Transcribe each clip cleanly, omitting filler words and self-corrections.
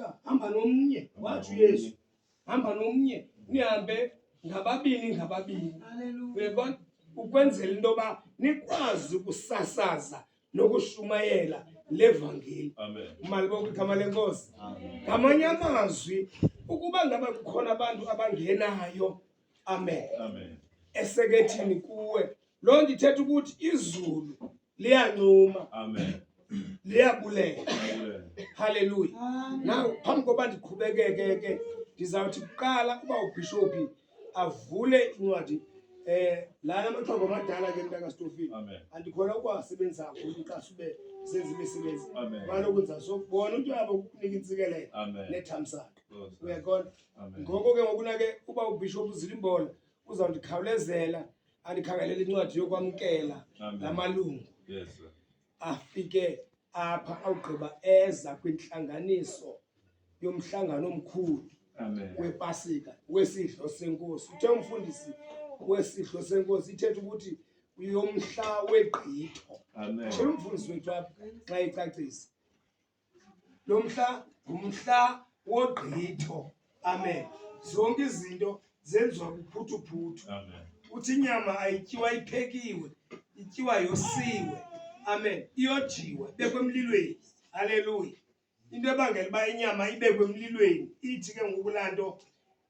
Africa hamba nomnye wathi uYesu hamba nomnye nihambe ngababini uyabona ukwenzela into ba nikwazi ukusasaza nokushumayela levangeli malibonke igama lenkosi ngamanye amazwi ukuba ngaba kukhona abantu abangenayo amen esekethini kuwe lo ndithetha ukuthi izulu liyancuma liyabulela haleluya now phambi koba ndiqhubekeke ke ndizawuthi kuqala uba ubishophi avule incwadi lana amaxhoba amadala ke mntaka Stofile andikhona ukwasebenzisa kakhulu xa sube senza imisebenzi banokwenza so bona umuntu yabo ukunika intsikelelo nethamsanqa uyaqonda ngoko ke ngokuna ke uba ubishop uzilimbola uzawundikhawulezela andikhangelela incwadi yokwamkela lamalungu afike apha awugqiba eza kwintlanganiso yomhlangano omkhulu wepasika wesidlo senkosi uthe umfundisi wesidlo senkosi ithetha ukuthi uyomhla wegqitho shela umfundisi wethu apha xa icacisa lo mhla ngumhla wogqitho amen zonke izinto zenziwa kuphuthuphuthu uthi inyama ayityiwa iphekiwe ityiwa yosiwe amen iyojiwe bekwe emlilweni haleluya into ebangela uba inyama ibekwe emlilweni ithi ke ngokulanto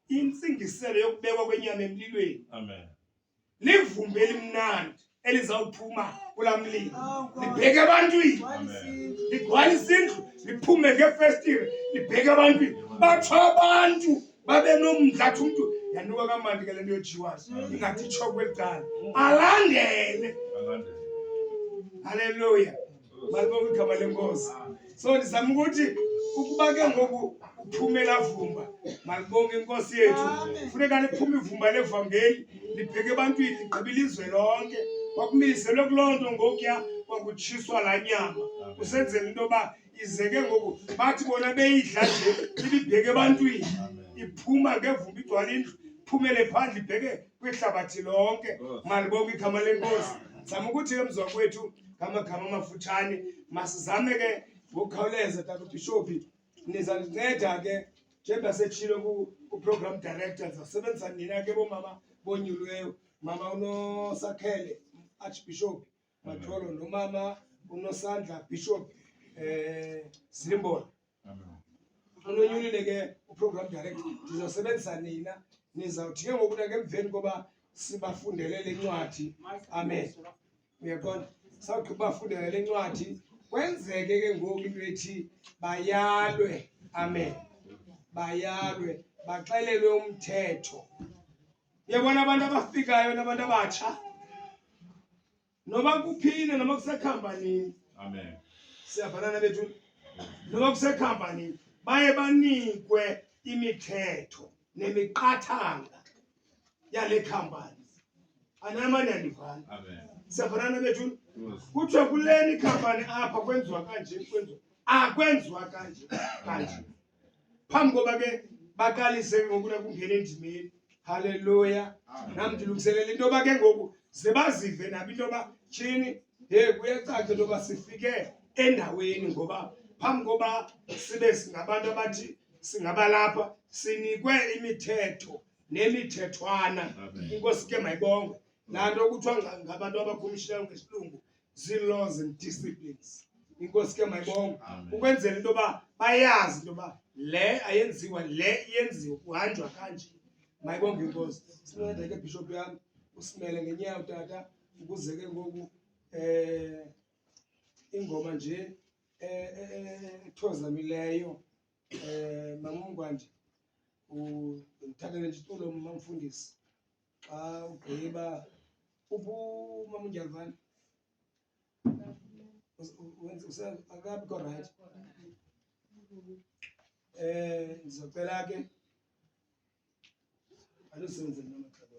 intsingiselo yokubekwa kwenyama emlilweni livumbi elimnandi elizawuphuma kula mlilo libheke ebantwini ligcwalise indlu liphume ngefestile libheke ebantwini batsho abantu babe nomdlathu umntu yanuka kamandi ke le nto yojiwayo ingathi itsho kwelitala alandele haleluya malibonke igama lenkosi so ndizama ukuthi ukuba ke ngoku uphumela vumba malibonke inkosi yethu funeka liphume ivumba levangeli libheke ebantwini ligqiba ilizwe lonke kwakumiselwe kuloo nto ngokuya kwakutshiswa laa nyama usenzela into yoba ize ke ngoku bathi bona beyidla nje ibibheke ebantwini iphuma ngevumba igcwala indlu iphumele phandle ibheke kwihlabathi lonke malibonke igama lenkosi zama ukuthi ke mzwa kwethu ngamagama amafutshane masizame ke ngokukhawuleza tata ubishophi nizandinceda ke njengoba setshilo ku-program director ndizasebenzisa nina ke bomama bonyulweyo mama unosakhele archbishop Matholo nomama unosandla bishop Zilimbola unonyulile ke uprogram director ndizasebenzisa nina nizawuthi ke ngoku ngemveni koba sibafundele le ncwadi amen uyaqonda sawuthi bafundele le ncwadi kwenzeke ke ngoku into ethi bayalwe amen bayalwe baxelelwe umthetho uyabona abantu abafikayo nabantu abatsha noba kuphine noma kusekhampanini amen siyafanana bethu noba kusekhampanini baye banikwe imithetho nemiqathanga yale khampani anamani andivana amen siyafanana bethu kuthiwa kuleni khampani apha kwenziwa kanje kwenziwa kanje phambi koba ke baqalise ngokuna kungena endimeni haleluya nam ndilungiselela into yoba ke ngoku ze bazive nabo into yoba tshini kuyacaca into yoba sifike endaweni ngoba phambi koba sibe singabantu abathi singabalapha sinikwe imithetho nemithethwana inkosi ke mayibonge laa nto kuthiwa ngabantu abakhomishinayo ngesilungu zii-laws and disciplines inkosi ke mayibonge ukwenzela into yoba bayazi into yoba le ayenziwa le iyenziwe kuhanjwa kanje mayibonge inkosi sincede ke bishop yami usimele ngenyawo tata ukuze ke ngoku ingoma nje ethozamileyo mama uMngwandi uthathele nje itulo mamfundisi xa ugqiba mama uNdyavana akabikho right ndizocela ke alusenze namaxesha